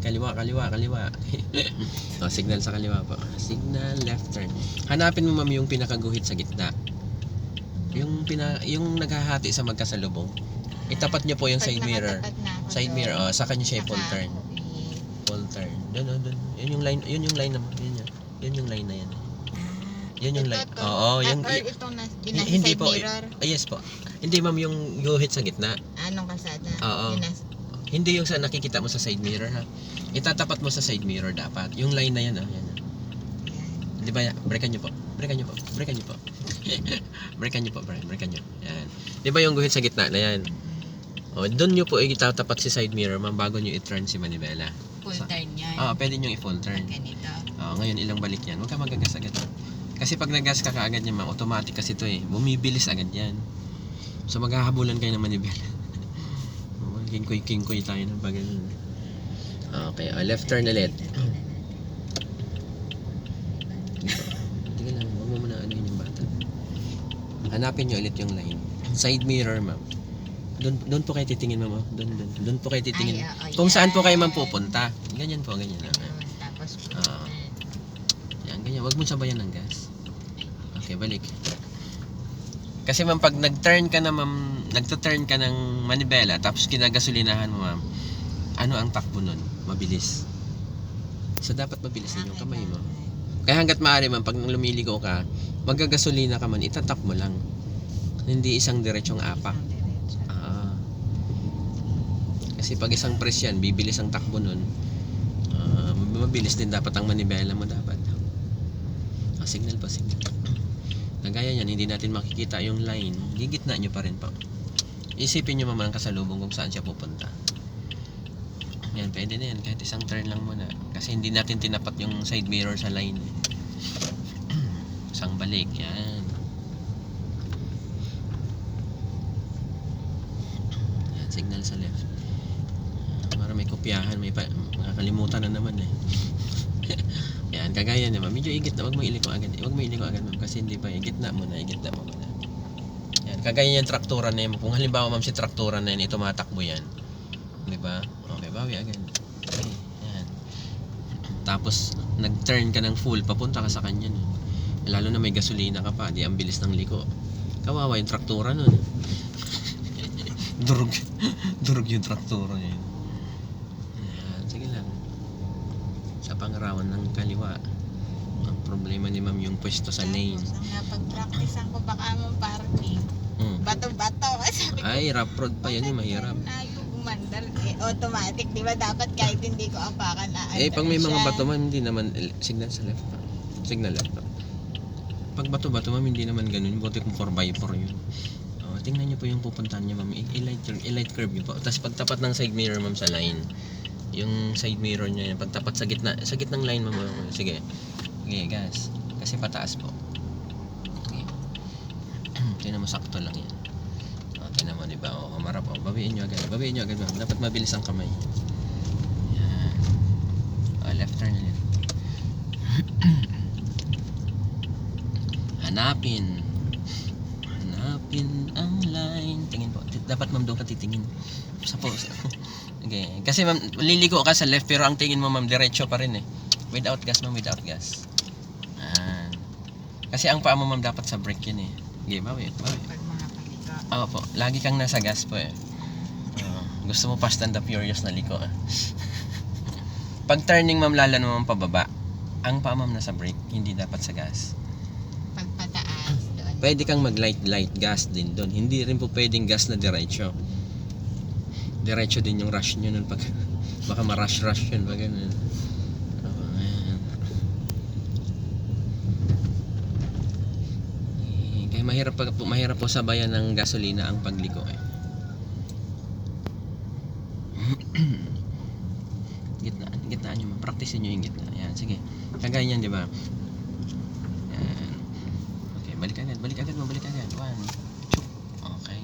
kaliwa. Signal sa kaliwa po. Signal, left turn. Hanapin mo ma'am yung pinakaguhit sa gitna. Yung naghahati sa magkasalubong. Itapat niyo po yung side mirror. Side mirror, saka niyo siya full turn. Full turn. Doon. Yun yung line naman. Yun yung line na yan. Yun yung line. Oo, yung hindi po. Yes po. Hindi ma'am yung guhit sa gitna. Anong kalsada? Oo. Hindi yung sa nakikita mo sa side mirror ha. Itatapat mo sa side mirror dapat. Yung line na yan yan. Di ba? Breakan niyo po. Breakan niyo po. Breakan niyo. Yan. Di ba yung guhit sa gitna na yan? O, doon niyo po itatapat si side mirror ma'am bago niyo i-turn si manibela. Full turn yan. Pwede niyo i-full turn. Ganito. Ngayon ilang balik yan. Huwag ka magagas agad. Kasi pag nagas ka kaagad yan ma'am, automatic kasi ito eh. Bumibilis agad yan. So maghahabulan kayo ng manibela. Kingkoy tayo ng bagay. Okay, left turn ulit. Tingnan lang, huwag mo muna yung bata. Hanapin nyo ulit yung line. Side mirror, ma'am. Doon po kayo titingin, ma'am. Doon po kayo titingin. Kung saan po kayo ma'am pupunta. Ganyan po, ganyan lang. Tapos yan, ganyan. Huwag mo sabayan ng gas. Okay, balik. Kasi ma'am, pag nag-turn ka na ma'am, nagto-turn ka ng manibela, tapos kinagasolinahan mo ma'am, ano ang takbo nun? Mabilis. So, dapat mabilis din yung kamay mo. Kaya hanggat maaari ma'am, pag lumiligo ka, magagasolina ka man, itatak mo lang. Hindi isang diretsong apak. Kasi pag isang press yan, bibilis ang takbo nun. Mabilis din dapat ang manibela mo dapat. Signal pa, signal. Gaya yan, hindi natin makikita yung line. Gigitna nyo pa rin po. Isipin nyo mamang kasalubong kung saan siya pupunta. Yan, pwede na yan. Kahit isang turn lang muna. Kasi hindi natin tinapat yung side mirror sa line. Isang balik, yan. Yan, signal sa left. Para may kopyahan, may makakalimutan na naman eh. Yan, kagaya naman. Medyo igit na, wag mo iliko agad. Wag mo iliko agad ma'am kasi hindi pa igitna mo na. Yan, kagaya yung traktura na yan. Kung halimbawa ma'am si traktura na yan, tumatakbo yan. Di ba? Okay, bawi agad. Okay, yan. Tapos nag-turn ka ng full, papunta ka sa kanya nun. Lalo na may gasolina ka pa, di ang bilis ng liko. Kawawa yung traktura nun. Durog yung traktura niya. Yan, sige lang. Sa pangarawan ng kaliwa. Ang problema ni ma'am yung pwesto sa lane. Napag-practicean ko baka mong parking. Bato-bato. Ay, rough road pa yan yung mahirap. Umandar, automatic, di ba dapat kahit hindi ko apakan na pag may mga bato ma'am, hindi naman signal sa left pa. Signal left pa. Pag bato-bato ma'am, hindi naman ganun. Buti kung 4x4 yun. Tingnan nyo po yung pupuntahan nyo ma'am. I-light curve nyo po. Tapos pagtapat ng side mirror ma'am sa line. Yung side mirror nyo yan. Pagtapat sa gitnang line ma'am. Sige. Okay, gas. Kasi pataas po. Okay. Tingnan mo, sakto lang yan. Tingnan mo, diba? Kamarap. Bawiin nyo agad ma'am. Dapat mabilis ang kamay. Yan. Left turn ulit. Hanapin ang line. Tingin po. Dapat ma'am doon ka titingin. Sa pose. Okay. Kasi ma'am, liliko ka sa left pero ang tingin mo ma'am diretso pa rin eh. Without gas ma'am, without gas. Kasi ang paa mo ma'am dapat sa brake yun eh. Okay, bawi. Pag mga paliko. Po. Lagi kang nasa gas po eh. Gusto mo Fast and the Furious na liko eh. Pag turning ma'am, lalo naman pababa. Ang paa ma'am nasa brake, hindi dapat sa gas. Pag pataas doon. Pwede kang mag-light gas din doon. Hindi rin po pwedeng gas na diretso. Diretso din yung rush nyo nun pag baka ma-rush yun pag ganun. Kaya mahirap po sabayan ng gasolina ang pagliko eh. Gitnaan nyo, practice nyo yung gitna. Yan, sige. Kagaya yan, di ba? Yan. Okay, balik agad. 1, 2. Okay.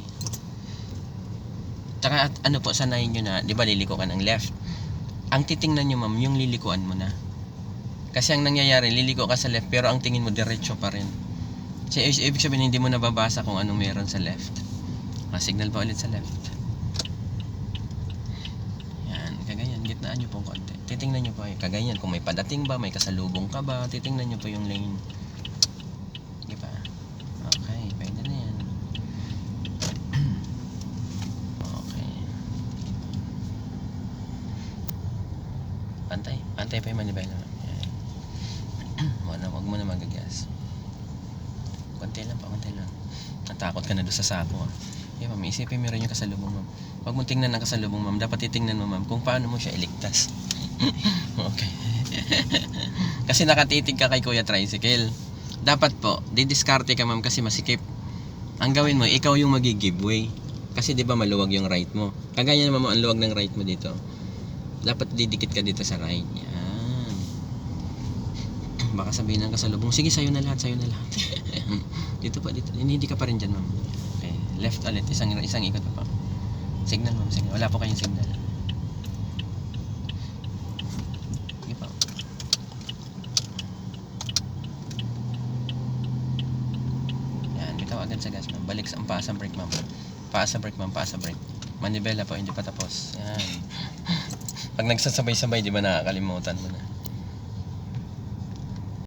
Tsaka ano po, sanayin nyo na, di ba liliko ka ng left? Ang titingnan nyo ma'am, yung lilikuan mo na. Kasi ang nangyayari, liliko ka sa left, pero ang tingin mo diretso pa rin. So, ibig sabihin, hindi mo nababasa kung anong meron sa left. Signal pa ulit sa left. Yan, kagaya, gitnaan Pakigaan nyo po konti. Titingnan nyo po, kaganyan, kung may padating ba, may kasalubong ka ba, titingnan nyo po yung lane. Di ba? Okay, pwede na yan. Okay. Pantay pa yung manibela. Yan. Huwag mo na magagas. Konti lang. Natakot ka na doon sa sako. Ma'am, isipin mo rin yung kasalubong, ma'am. Huwag mong tingnan ang kasalubong, ma'am. Dapat titingnan mo, ma'am, kung paano mo siya iligtas. Okay. Kasi nakatitig ka kay Kuya Tricycle. Dapat po, didiskarte ka, ma'am, kasi masikip. Ang gawin mo, ikaw yung magi-giveaway. Kasi 'di ba maluwag yung right mo. Kagaya naman mo ang luwag ng right mo dito. Dapat didikit ka dito sa right. Yan. Baka sabihin ng kasalubong, sige, sayo na lahat. Dito. Hindi ka pa rin dyan, ma'am. Okay. Left ulit. Isang ikot pa. Signal, ma'am. Signal. Wala po kayong signal. Sige pa. Yan. Bitaw agad sa gas, ma'am. Balik sa paasa brake, ma'am. Paasa brake. Manibela po. Hindi pa tapos. Yan. Pag nagsasabay-sabay, di ba nakakalimutan mo na.